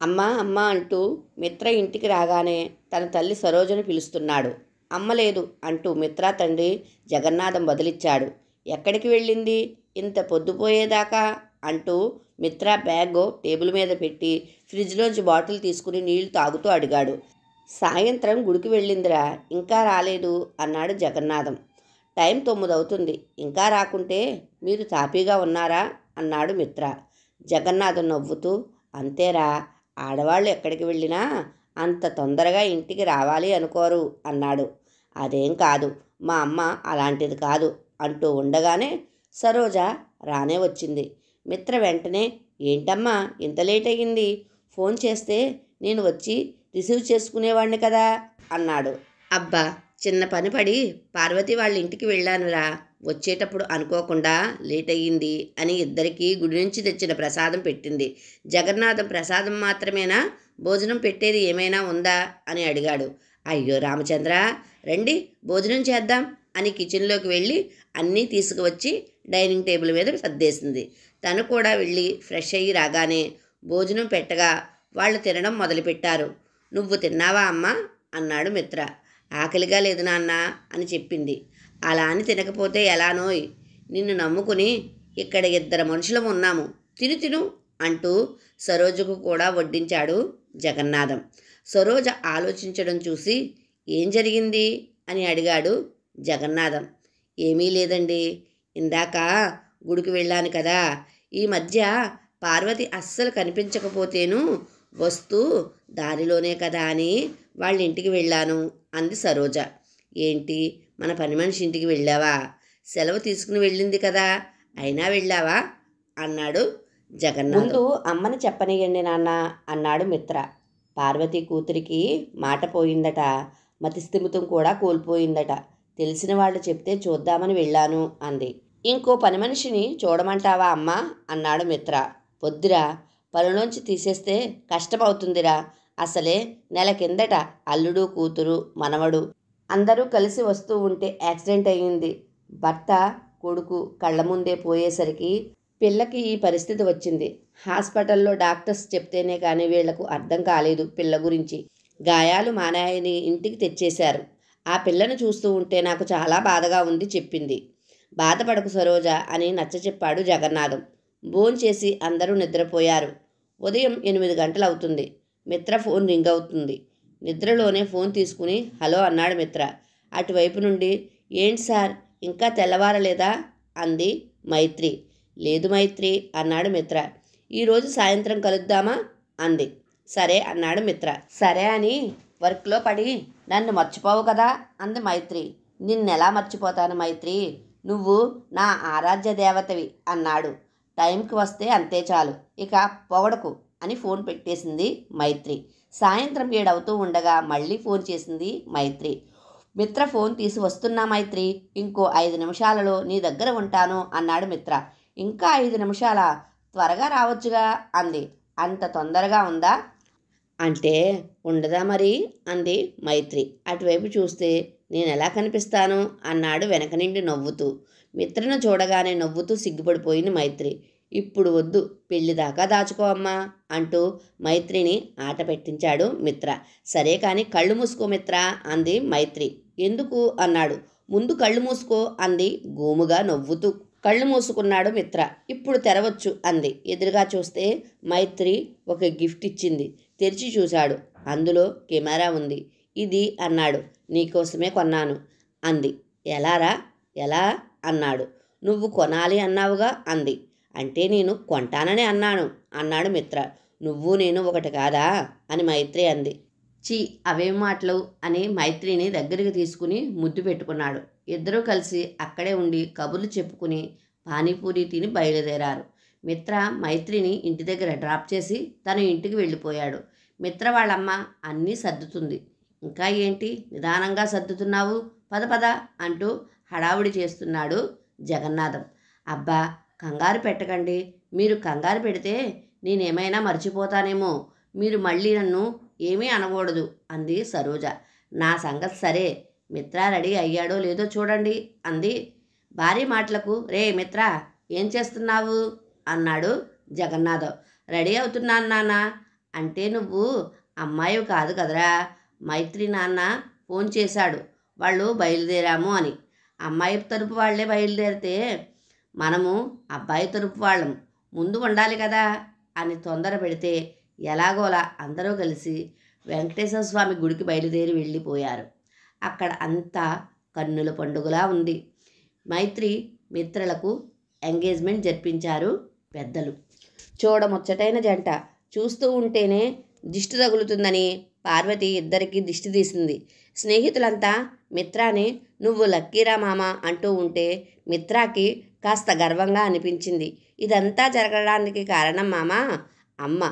అమ్మా అమ్మా అంటూ మిత్ర ఇంటికి రాగానే తన తల్లి సరోజని పిలుస్తున్నాడు. అమ్మ లేదు అంటూ మిత్ర తండ్రి జగన్నాథం బదులిచ్చాడు. ఎక్కడికి వెళ్ళింది ఇంత పొద్దుపోయేదాకా అంటూ మిత్ర బ్యాగ్ టేబుల్ మీద పెట్టి ఫ్రిడ్జ్లోంచి బాటిల్ తీసుకుని నీళ్లు తాగుతూ అడిగాడు. సాయంత్రం గుడికి వెళ్ళిందిరా, ఇంకా రాలేదు అన్నాడు జగన్నాథం. టైం 9 అవుతుంది, ఇంకా రాకుంటే మీరు తాపీగా ఉన్నారా అన్నాడు మిత్ర. జగన్నాథం నవ్వుతూ, అంతేరా, ఆడవాళ్ళు ఎక్కడికి వెళ్ళినా అంత తొందరగా ఇంటికి రావాలి అనుకోరు అన్నాడు. అదేం కాదు, మా అమ్మ అలాంటిది కాదు అంటూ ఉండగానే సరోజ రానే వచ్చింది. మిత్ర వెంటనే, ఏంటమ్మా ఇంత లేట్ అయ్యింది, ఫోన్ చేస్తే నేను వచ్చి రిసీవ్ చేసుకునేవాడిని కదా అన్నాడు. అబ్బా, చిన్న పని పడి పార్వతి వాళ్ళ ఇంటికి వెళ్ళానురా, వచ్చేటప్పుడు అనుకోకుండా లేట్ అయ్యింది అని ఇద్దరికీ గుడి నుంచి తెచ్చిన ప్రసాదం పెట్టింది. జగన్నాథం ప్రసాదం మాత్రమేనా, భోజనం పెట్టేది ఏమైనా ఉందా అని అడిగాడు. అయ్యో రామచంద్ర, రండి భోజనం చేద్దాం అని కిచెన్లోకి వెళ్ళి అన్నీ తీసుకువచ్చి డైనింగ్ టేబుల్ మీద సర్దేసింది. తను కూడా వెళ్ళి ఫ్రెష్ అయ్యి రాగానే భోజనం పెట్టగా వాళ్ళు తినడం మొదలుపెట్టారు. నువ్వు తిన్నావా అమ్మా అన్నాడు మిత్ర. ఆకలిగా లేదు నాన్న అని చెప్పింది. అలా అని తినకపోతే ఎలానోయ్, నిన్ను నమ్ముకుని ఇక్కడ 2 మనుషులం ఉన్నాము, తిను తిను అంటూ సరోజకు కూడా వడ్డించాడు జగన్నాథం. సరోజ ఆలోచించడం చూసి, ఏం జరిగింది అని అడిగాడు జగన్నాథం. ఏమీ లేదండి, ఇందాక గుడికి వెళ్ళాను కదా, ఈ మధ్య పార్వతి అస్సలు కనిపించకపోతేను వస్తూ దారిలోనే కదా అని వాళ్ళ ఇంటికి వెళ్ళాను అంది సరోజ. ఏంటి, మన పని మనిషి ఇంటికి వెళ్ళావా? సెలవు తీసుకుని వెళ్ళింది కదా, అయినా వెళ్ళావా అన్నాడు జగన్నాథం. ముందు అమ్మని చెప్పనియండి నాన్న అన్నాడు మిత్ర. పార్వతి కూతురికి మాట పోయిందట, మతిస్థిమితం కూడా కోల్పోయిందట, తెలిసిన వాళ్ళు చెప్తే చూద్దామని వెళ్ళాను అంది. ఇంకో పని మనిషిని చూడమంటావా అమ్మా అన్నాడు మిత్ర. వద్దురా, పనిలోంచి తీసేస్తే కష్టమవుతుందిరా, అసలే నెల కిందట అల్లుడు కూతురు మనవడు అందరూ కలిసి వస్తూ ఉంటే యాక్సిడెంట్ అయ్యింది. భర్త కొడుకు కళ్ళ ముందే పోయేసరికి పిల్లకి ఈ పరిస్థితి వచ్చింది. హాస్పిటల్లో డాక్టర్స్ చెప్తేనే కానీ వీళ్లకు అర్థం కాలేదు పిల్ల గురించి. గాయాలు మానాయని ఇంటికి తెచ్చేశారు. ఆ పిల్లను చూస్తూ ఉంటే నాకు చాలా బాధగా ఉంది చెప్పింది. బాధపడకు సరోజ అని నచ్చచెప్పాడు జగన్నాథం. భోంచేసి అందరూ నిద్రపోయారు. ఉదయం 8 గంటలు అవుతుంది. మిత్ర ఫోన్ రింగ్ అవుతుంది. నిద్రలోనే ఫోన్ తీసుకుని హలో అన్నాడు మిత్ర. అటువైపు నుండి, ఏంటి సార్ ఇంకా తెల్లవారలేదా అంది మైత్రి. లేదు మైత్రి అన్నాడు మిత్ర. ఈరోజు సాయంత్రం కలుద్దామా అంది. సరే అన్నాడు మిత్ర. సరే అని వర్క్లో పడి నన్ను మర్చిపోవు కదా అంది మైత్రి. నిన్నెలా మర్చిపోతాను మైత్రి, నువ్వు నా ఆరాధ్య దేవతవి అన్నాడు. టైంకి వస్తే అంతే చాలు, ఇక పొగడకు అని ఫోన్ పెట్టేసింది మైత్రి. సాయంత్రం 7 అవుతూ ఉండగా మళ్ళీ ఫోన్ చేసింది మైత్రి. మిత్ర ఫోన్ తీసి, వస్తున్నా మైత్రి, ఇంకో 5 నిమిషాలలో నీ దగ్గర ఉంటాను అన్నాడు మిత్ర. ఇంకా 5 నిమిషాలా, త్వరగా రావచ్చుగా అంది. అంత తొందరగా ఉందా అంటే ఉండదా మరి అంది మైత్రి. అటువైపు చూస్తే నేను ఎలా కనిపిస్తాను అన్నాడు వెనక నుండి నవ్వుతూ. మిత్రను చూడగానే నవ్వుతూ సిగ్గుపడిపోయింది మైత్రి. ఇప్పుడు వద్దు, పెళ్లిదాకా దాచుకో అమ్మా అంటూ మైత్రిని ఆట పెట్టించాడు మిత్ర. సరే కానీ కళ్ళు మూసుకో మిత్ర అంది మైత్రి. ఎందుకు అన్నాడు. ముందు కళ్ళు మూసుకో అంది గోముగా నవ్వుతూ. కళ్ళు మూసుకున్నాడు మిత్ర. ఇప్పుడు తెరవచ్చు అంది. ఎదురుగా చూస్తే మైత్రి ఒక గిఫ్ట్ ఇచ్చింది. తెరిచి చూశాడు. అందులో కెమెరా ఉంది. ఇది అన్నాడు. నీకోసమే కొన్నాను అంది. ఎలారా, ఎలా అన్నాడు. నువ్వు కొనాలి అన్నావుగా అంది. అంటే నేను కొంటానని అన్నాను అన్నాడు మిత్ర. నువ్వు నేను ఒకటి కాదా అని మైత్రి అంది. చీ, అవేం మాటలు అని మైత్రిని దగ్గరికి తీసుకుని ముద్దు పెట్టుకున్నాడు. ఇద్దరూ కలిసి అక్కడే ఉండి కబుర్లు చెప్పుకుని పానీపూరి తిని బయలుదేరారు. మిత్ర మైత్రిని ఇంటి దగ్గర డ్రాప్ చేసి తన ఇంటికి వెళ్ళిపోయాడు. మిత్ర వాళ్ళమ్మ అన్నీ సర్దుతుంది. ఇంకా ఏంటి నిదానంగా సర్దుతున్నావు, పద పద అంటూ హడావుడి చేస్తున్నాడు జగన్నాథం. అబ్బా, కంగారు పెట్టకండి, మీరు కంగారు పెడితే నేనేమైనా మర్చిపోతానేమో, మీరు మళ్ళీ నన్ను ఏమీ అనకూడదు అంది సరోజ. నా సంగతి సరే, మిత్ర రెడీ అయ్యాడో లేదో చూడండి అంది. భార్య మాటలకు రే మిత్ర ఏం చేస్తున్నావు అన్నాడు జగన్నాథం. రెడీ అవుతున్నాను నాన్న అంటే నువ్వు అమ్మాయివి కాదు కదరా. మైత్రి నాన్న ఫోన్ చేశాడు వాళ్ళు బయలుదేరాము అని. అమ్మాయి తరపు వాళ్ళే బయలుదేరితే మనము అబ్బాయి తరపు వాళ్ళం ముందు ఉండాలి కదా అని తొందర పెడితే ఎలాగోలా అందరూ కలిసి వెంకటేశ్వర స్వామి గుడికి బయలుదేరి వెళ్ళిపోయారు. అక్కడ అంతా కన్నుల పండుగలా ఉంది. మైత్రి మిత్రలకు ఎంగేజ్మెంట్ జరిపించారు పెద్దలు. చూడముచ్చటైన జంట. చూస్తూ ఉంటేనే దిష్టి తగులుతుందని పార్వతి ఇద్దరికి దిష్టి తీసింది. స్నేహితులంతా మిత్రాని నువ్వు లక్కీరా మామ అంటూ ఉంటే మిత్రాకి కాస్త గర్వంగా అనిపించింది. ఇదంతా జరగడానికి కారణం మామ అమ్మ.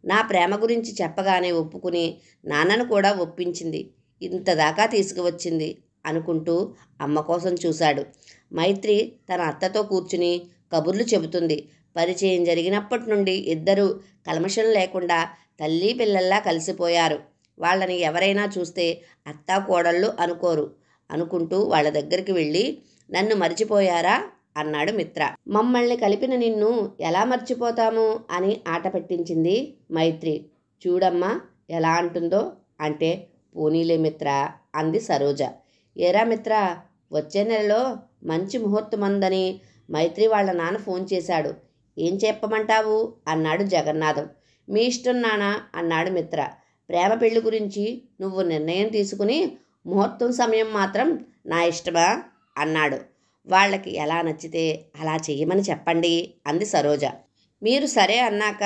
నా ప్రేమ గురించి చెప్పగానే ఒప్పుకుని నాన్నను కూడా ఒప్పించింది. ఇంతదాకా తీసుకువచ్చింది అనుకుంటూ అమ్మ కోసం చూశాడు. మైత్రి తన అత్తతో కూర్చుని కబుర్లు చెబుతుంది. పరిచయం జరిగినప్పటి నుండి ఇద్దరూ కల్మషం లేకుండా తల్లి పిల్లల్లా కలిసిపోయారు. వాళ్ళని ఎవరైనా చూస్తే అత్తా కోడళ్ళు అనుకోరు అనుకుంటూ వాళ్ళ దగ్గరికి వెళ్ళి నన్ను మర్చిపోయారా అన్నాడు మిత్ర. మమ్మల్ని కలిపిన నిన్ను ఎలా మర్చిపోతాము అని ఆట పట్టించింది మైత్రి. చూడమ్మా ఎలా అంటుందో. అంటే పోనీలే మిత్ర అంది సరోజ. ఏరా మిత్ర, వచ్చే నెలలో మంచి ముహూర్తమందని మైత్రి వాళ్ళ నాన్న ఫోన్ చేశాడు. ఏం చెప్పమంటావు అన్నాడు జగన్నాథం. మీ ఇష్టం నాన్న అన్నాడు మిత్ర. ప్రేమ పెళ్లి గురించి నువ్వు నిర్ణయం తీసుకుని ముహూర్తం సమయం మాత్రం నా ఇష్టమా అన్నాడు. వాళ్ళకి ఎలా నచ్చితే అలా చెయ్యమని చెప్పండి అంది సరోజ. మీరు సరే అన్నాక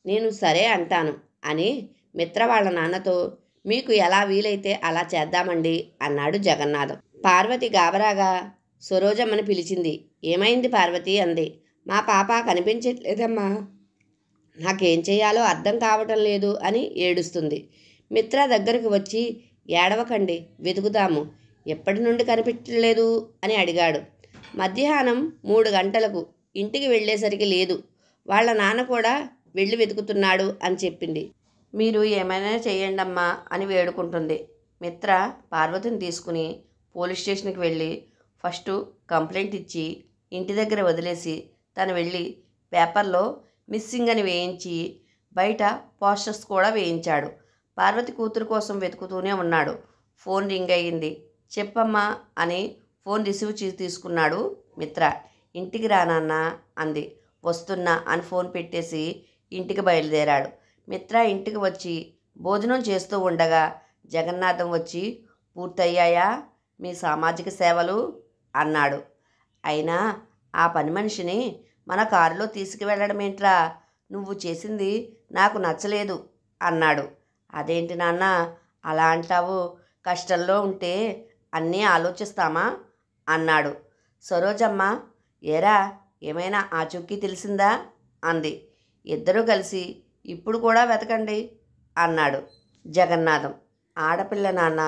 నేను సరే అంటాను అని మిత్ర వాళ్ళ నాన్నతో మీకు ఎలా వీలైతే అలా చేద్దామండి అన్నాడు జగన్నాథం. పార్వతి గాబరాగా సరోజమ్మని పిలిచింది. ఏమైంది పార్వతి అంది. మా పాప కనిపించట్లేదమ్మా, నాకేం చేయాలో అర్థం కావటం లేదు అని ఏడుస్తుంది. మిత్ర దగ్గరికి వచ్చి ఏడవకండి వెతుకుదాము, ఎప్పటి నుండి కనిపించలేదు అని అడిగాడు. మధ్యాహ్నం 3 గంటలకు ఇంటికి వెళ్ళేసరికి లేదు. వాళ్ళ నాన్న కూడా వెళ్ళి వెతుకుతున్నాడు అని చెప్పింది. మీరు ఏమైనా చేయండమ్మా అని వేడుకుంటుంది. మిత్ర పార్వతిని తీసుకుని పోలీస్ స్టేషన్కి వెళ్ళి ఫస్ట్ కంప్లైంట్ ఇచ్చి ఇంటి దగ్గర వదిలేసి తను వెళ్ళి పేపర్లో మిస్సింగ్ అని వేయించి బయట పోస్టర్స్ కూడా వేయించాడు. పార్వతి కూతురు కోసం వెతుకుతూనే ఉన్నాడు. ఫోన్ రింగ్ అయ్యింది. చెప్పమ్మా అని ఫోన్ రిసీవ్ తీసుకున్నాడు మిత్ర. ఇంటికి రానన్నా అంది. వస్తున్నా అని ఫోన్ పెట్టేసి ఇంటికి బయలుదేరాడు. మిత్ర ఇంటికి వచ్చి భోజనం చేస్తూ ఉండగా జగన్నాథం వచ్చి పూర్తయ్యాయా మీ సామాజిక సేవలు అన్నాడు. అయినా ఆ పని మనిషిని మన కారులో తీసుకువెళ్ళడం ఏంట్రా, నువ్వు చేసింది నాకు నచ్చలేదు అన్నాడు. అదేంటి నాన్న అలా అంటావు, కష్టంలో ఉంటే అన్నీ ఆలోచిస్తామా అన్నాడు. సరోజమ్మ ఏరా ఏమైనా ఆచూకీ తెలిసిందా అంది. ఇద్దరూ కలిసి ఇప్పుడు కూడా వెతకండి అన్నాడు జగన్నాథం. ఆడపిల్ల నాన్న,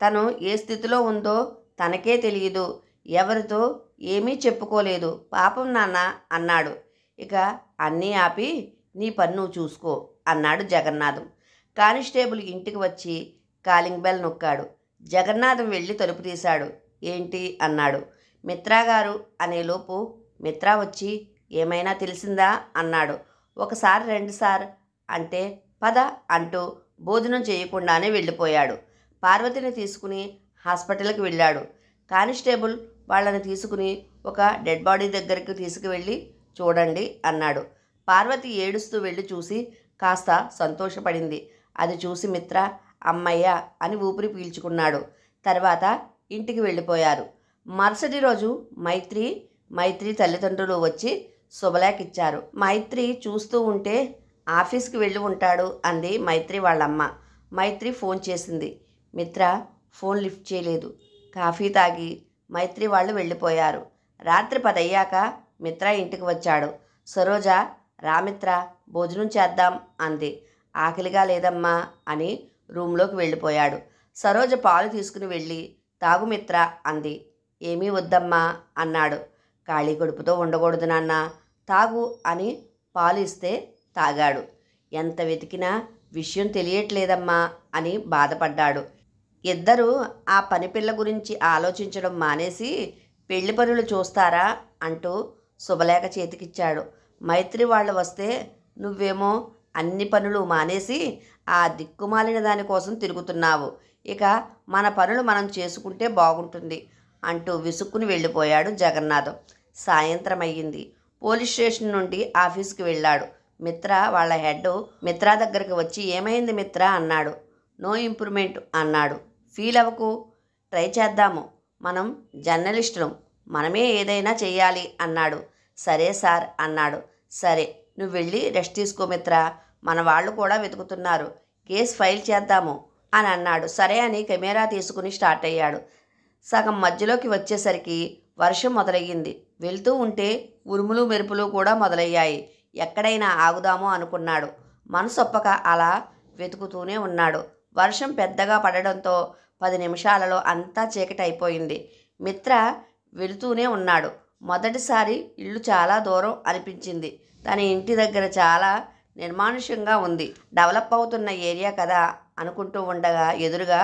తను ఏ స్థితిలో ఉందో తనకే తెలియదు, ఎవరితో ఏమీ చెప్పుకోలేదు, పాపం నాన్న అన్నాడు. ఇక అన్నీ ఆపి నీ పని నువ్వు చూసుకో అన్నాడు జగన్నాథం. కానిస్టేబుల్ ఇంటికి వచ్చి కాలింగ్ బెల్ నొక్కాడు. జగన్నాథం వెళ్ళి తలుపు తీశాడు. ఏంటి అన్నాడు. మిత్రాగారు అనేలోపు మిత్రా వచ్చి ఏమైనా తెలిసిందా అన్నాడు. ఒకసారి 2 సార్ అంటే పద అంటూ భోజనం చేయకుండానే వెళ్ళిపోయాడు. పార్వతిని తీసుకుని హాస్పిటల్కి వెళ్ళాడు. కానిస్టేబుల్ వాళ్ళని తీసుకుని ఒక డెడ్ బాడీ దగ్గరికి తీసుకువెళ్ళి చూడండి అన్నాడు. పార్వతి ఏడుస్తూ వెళ్ళి చూసి కాస్త సంతోషపడింది. అది చూసి మిత్ర అమ్మయ్య అని ఊపిరి పీల్చుకున్నాడు. తర్వాత ఇంటికి వెళ్ళిపోయారు. మరుసటి రోజు మైత్రి తల్లిదండ్రులు వచ్చి శుభలేఖ ఇచ్చారు. మైత్రి చూస్తూ ఉంటే ఆఫీస్కి వెళ్ళి ఉంటాడు అంది మైత్రి వాళ్ళమ్మ. మైత్రి ఫోన్ చేసింది. మిత్ర ఫోన్ లిఫ్ట్ చేయలేదు. కాఫీ తాగి మైత్రి వాళ్ళు వెళ్ళిపోయారు. రాత్రి 10 అయ్యాక మిత్ర ఇంటికి వచ్చాడు. సరోజ రామిత్ర భోజనం చేద్దాం అంది. ఆకలిగా లేదమ్మా అని రూమ్లోకి వెళ్ళిపోయాడు. సరోజ పాలు తీసుకుని వెళ్ళి తాగు మిత్ర అంది. ఏమీ వద్దమ్మా అన్నాడు. ఖాళీ కడుపుతో ఉండకూడదు నాన్న, తాగు అని పాలు ఇస్తే తాగాడు. ఎంత వెతికినా విషయం తెలియట్లేదమ్మా అని బాధపడ్డాడు. ఇద్దరూ ఆ పనిపిల్ల గురించి ఆలోచించడం మానేసి పెళ్లి పనులు చూస్తారా అంటూ శుభలేఖ చేతికిచ్చాడు. మైత్రి వాళ్ళు వస్తే నువ్వేమో అన్ని పనులు మానేసి ఆ దిక్కుమాలిన దానికోసం తిరుగుతున్నావు. ఇక మన పనులు మనం చేసుకుంటే బాగుంటుంది అంటూ విసుక్కుని వెళ్ళిపోయాడు జగన్నాథం. సాయంత్రం అయ్యింది. పోలీస్ స్టేషన్ నుండి ఆఫీస్కి వెళ్ళాడు. మిత్ర వాళ్ళ హెడ్ మిత్రా దగ్గరికి వచ్చి ఏమైంది మిత్ర అన్నాడు. నో ఇంప్రూవ్మెంట్ అన్నాడు. ఫీల్ అవ్వకు, ట్రై చేద్దాము, మనం జర్నలిస్టులం, మనమే ఏదైనా చెయ్యాలి అన్నాడు. సరే సార్ అన్నాడు. సరే నువ్వు వెళ్ళి రెస్ట్ తీసుకో మిత్ర, మన వాళ్ళు కూడా వెతుకుతున్నారు, కేసు ఫైల్ చేద్దాము అని అన్నాడు. సరే అని కెమెరా తీసుకుని స్టార్ట్ అయ్యాడు. సగం మధ్యలోకి వచ్చేసరికి వర్షం మొదలయ్యింది. వెళ్తూ ఉంటే ఉరుములు మెరుపులు కూడా మొదలయ్యాయి. ఎక్కడైనా ఆగుదామో అనుకున్నాడు. మనసొప్పక అలా వెతుకుతూనే ఉన్నాడు. వర్షం పెద్దగా పడడంతో 10 నిమిషాలలో అంతా చీకటి అయిపోయింది. మిత్ర వెళుతూనే ఉన్నాడు. మొదటిసారి ఇల్లు చాలా దూరం అనిపించింది. తన ఇంటి దగ్గర చాలా నిర్మానుష్యంగా ఉంది. డెవలప్ అవుతున్న ఏరియా కదా అనుకుంటూ ఉండగా ఎదురుగా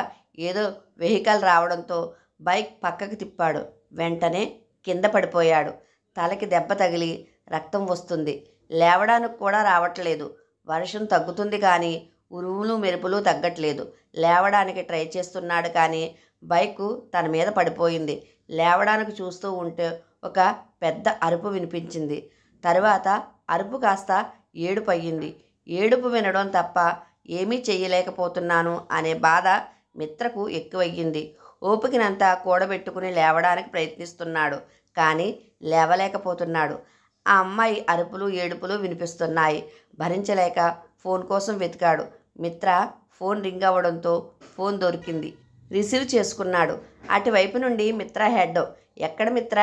ఏదో వెహికల్ రావడంతో బైక్ పక్కకి తిప్పాడు. వెంటనే కింద పడిపోయాడు. తలకి దెబ్బ తగిలి రక్తం వస్తుంది. లేవడానికి కూడా రావట్లేదు. వర్షం తగ్గుతుంది కానీ ఉరుములు మెరుపులు తగ్గట్లేదు. లేవడానికి ట్రై చేస్తున్నాడు కానీ బైకు తన మీద పడిపోయింది. లేవడానికి చూస్తూ ఉంటే ఒక పెద్ద అరుపు వినిపించింది. తరువాత అరుపు కాస్త ఏడుపు అయ్యింది. ఏడుపు వినడం తప్ప ఏమీ చెయ్యలేకపోతున్నాను అనే బాధ మిత్రకు ఎక్కువయ్యింది. ఓపికనంతా కూడబెట్టుకుని లేవడానికి ప్రయత్నిస్తున్నాడు కానీ లేవలేకపోతున్నాడు. ఆ అమ్మాయి అరుపులు ఏడుపులు వినిపిస్తున్నాయి. భరించలేక ఫోన్ కోసం వెతికాడు. మిత్ర ఫోన్ రింగ్ అవ్వడంతో ఫోన్ దొరికింది. రిసీవ్ చేసుకున్నాడు. అటువైపు నుండి మిత్ర హెడ్ ఎక్కడ మిత్ర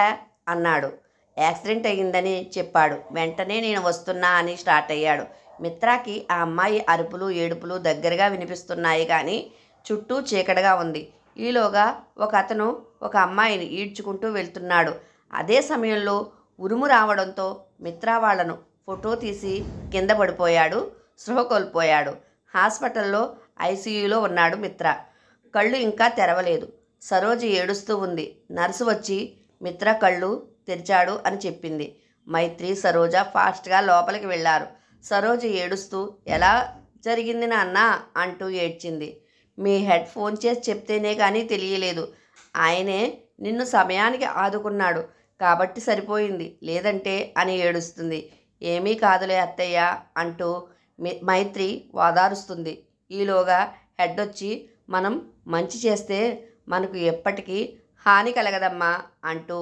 అన్నాడు. యాక్సిడెంట్ అయ్యిందని చెప్పాడు. వెంటనే నేను వస్తున్నా అని స్టార్ట్ అయ్యాడు. మిత్రాకి ఆ అమ్మాయి అరుపులు ఏడుపులు దగ్గరగా వినిపిస్తున్నాయి కానీ చుట్టూ చీకటిగా ఉంది. ఈలోగా ఒక అతను ఒక అమ్మాయిని ఈడ్చుకుంటూ వెళ్తున్నాడు. అదే సమయంలో ఉరుము రావడంతో మిత్రా వాళ్లను ఫోటో తీసి కింద పడిపోయాడు. స్పృహ కోల్పోయాడు. హాస్పిటల్లో ఐసీయూలో ఉన్నాడు మిత్ర. కళ్ళు ఇంకా తెరవలేదు. సరోజ ఏడుస్తూ ఉంది. నర్సు వచ్చి మిత్ర కళ్ళు తెరిచాడు అని చెప్పింది. మైత్రి సరోజ ఫాస్ట్గా లోపలికి వెళ్ళారు. సరోజ ఏడుస్తూ ఎలా జరిగింది నాన్న అంటూ ఏడ్చింది. మీ హెడ్ ఫోన్ చేసి చెప్తేనే కానీ తెలియలేదు. ఆయనే నిన్ను సమయానికి ఆదుకున్నాడు కాబట్టి సరిపోయింది, లేదంటే అని ఏడుస్తుంది. ఏమీ కాదులే అత్తయ్య అంటూ మైత్రి వాదారుస్తుంది. ఈలోగా హెడ్ వచ్చి మనం మంచి చేస్తే మనకు ఎప్పటికీ హాని కలగదమ్మా అంటూ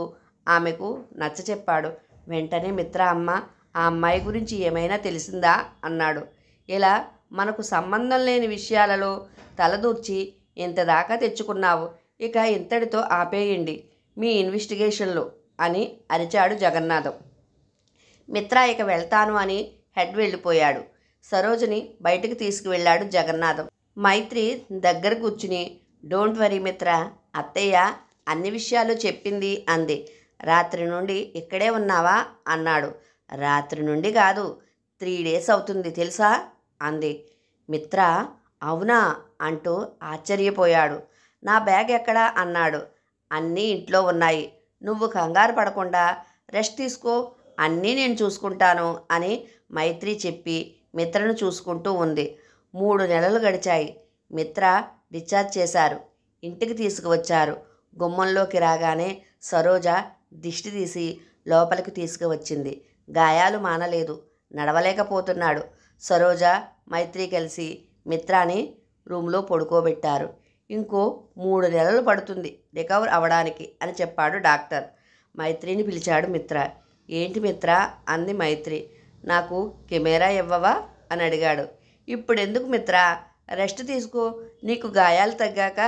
ఆమెకు నచ్చచెప్పాడు. వెంటనే మిత్ర అమ్మ ఆ అమ్మాయి గురించి ఏమైనా తెలిసిందా అన్నాడు. ఇలా మనకు సంబంధం లేని విషయాలలో తలదూర్చి ఇంతదాకా తెచ్చుకున్నావు, ఇక ఇంతటితో ఆపేయండి మీ ఇన్వెస్టిగేషన్లు అని అరిచాడు జగన్నాథం. మిత్ర ఇక వెళ్తాను అని హెడ్ వెళ్ళిపోయాడు. సరోజని బయటకు తీసుకువెళ్ళాడు జగన్నాథం. మైత్రి దగ్గర కూర్చుని డోంట్ వరీ మిత్ర, అత్తయ్య అన్ని విషయాలు చెప్పింది అంది. రాత్రి నుండి ఇక్కడే ఉన్నావా అన్నాడు. రాత్రి నుండి కాదు, 3 days అవుతుంది తెలుసా అంది. మిత్ర అవునా అంటూ ఆశ్చర్యపోయాడు. నా బ్యాగ్ ఎక్కడా అన్నాడు. అన్నీ ఇంట్లో ఉన్నాయి, నువ్వు కంగారు పడకుండా రెస్ట్ తీసుకో, అన్నీ నేను చూసుకుంటాను అని మైత్రి చెప్పి మిత్రను చూసుకుంటూ ఉంది. 3 నెలలు గడిచాయి. మిత్ర డిశ్చార్జ్ చేశారు. ఇంటికి తీసుకువచ్చారు. గుమ్మంలోకి రాగానే సరోజ దిష్టి తీసి లోపలికి తీసుకువచ్చింది. గాయాలు మానలేదు, నడవలేకపోతున్నాడు. సరోజ మైత్రి కలిసి మిత్రాని రూమ్లో పడుకోబెట్టారు. ఇంకో 3 నెలలు పడుతుంది రికవర్ అవ్వడానికి అని చెప్పాడు డాక్టర్. మైత్రిని పిలిచాడు మిత్ర. ఏంటి మిత్ర అంది మైత్రి. నాకు కెమెరా ఇవ్వవా అని అడిగాడు. ఇప్పుడెందుకు మిత్ర, రెస్ట్ తీసుకో, నీకు గాయాలు తగ్గాక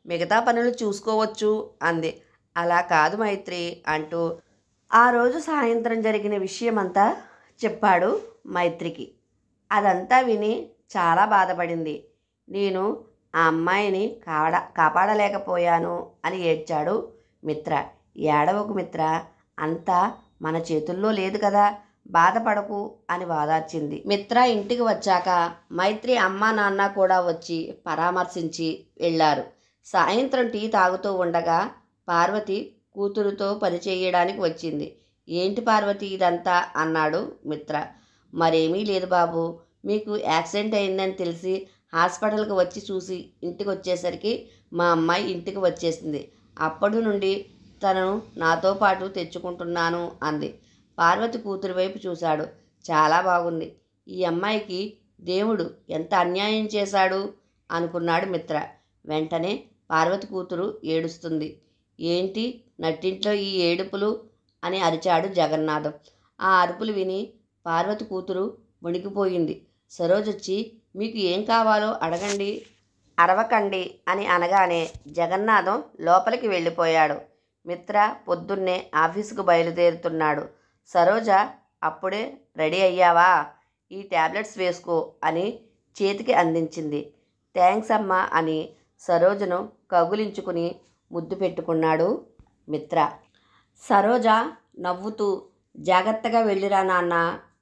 మిగతా పనులు చూసుకోవచ్చు అంది. అలా కాదు మైత్రి అంటూ ఆ రోజు సాయంత్రం జరిగిన విషయమంతా చెప్పాడు మైత్రికి. అదంతా విని చాలా బాధపడింది. నేను ఆ అమ్మాయిని కాపాడలేకపోయాను అని ఏడ్చాడు మిత్ర. ఏడవకు మిత్ర, అంతా మన చేతుల్లో లేదు కదా, బాధపడకు అని వాదార్చింది. మిత్ర ఇంటికి వచ్చాక మైత్రి అమ్మా నాన్న కూడా వచ్చి పరామర్శించి వెళ్ళారు. సాయంత్రం టీ తాగుతూ ఉండగా పార్వతి కూతురుతో పనిచేయడానికి వచ్చింది. ఏంటి పార్వతి ఇదంతా అన్నాడు మిత్ర. మరేమీ లేదు బాబు, మీకు యాక్సిడెంట్ అయిందని తెలిసి హాస్పిటల్కి వచ్చి చూసి ఇంటికి వచ్చేసరికి మా అమ్మాయి ఇంటికి వచ్చేసింది. అప్పటి నుండి తనను నాతో పాటు తెచ్చుకుంటున్నాను అంది. పార్వతి కూతురి వైపు చూశాడు. చాలా బాగుంది. ఈ అమ్మాయికి దేవుడు ఎంత అన్యాయం చేశాడు అనుకున్నాడు మిత్ర. వెంటనే పార్వతి కూతురు ఏడుస్తుంది. ఏంటి నట్టింట్లో ఈ ఏడుపులు అని అరిచాడు జగన్నాథం. ఆ అరుపులు విని పార్వతి కూతురు వణికిపోయింది. సరోజొచ్చి మీకు ఏం కావాలో అడగండి, అరవకండి అని అనగానే జగన్నాథం లోపలికి వెళ్ళిపోయాడు. మిత్ర పొద్దున్నే ఆఫీసుకు బయలుదేరుతున్నాడు. సరోజ అప్పుడే రెడీ అయ్యావా, ఈ ట్యాబ్లెట్స్ వేసుకో అని చేతికి అందించింది. థ్యాంక్స్ అమ్మా అని సరోజను కౌగిలించుకుని ముద్దు పెట్టుకున్నాడు మిత్ర. సరోజ నవ్వుతూ జాగ్రత్తగా వెళ్ళిరా నాన్న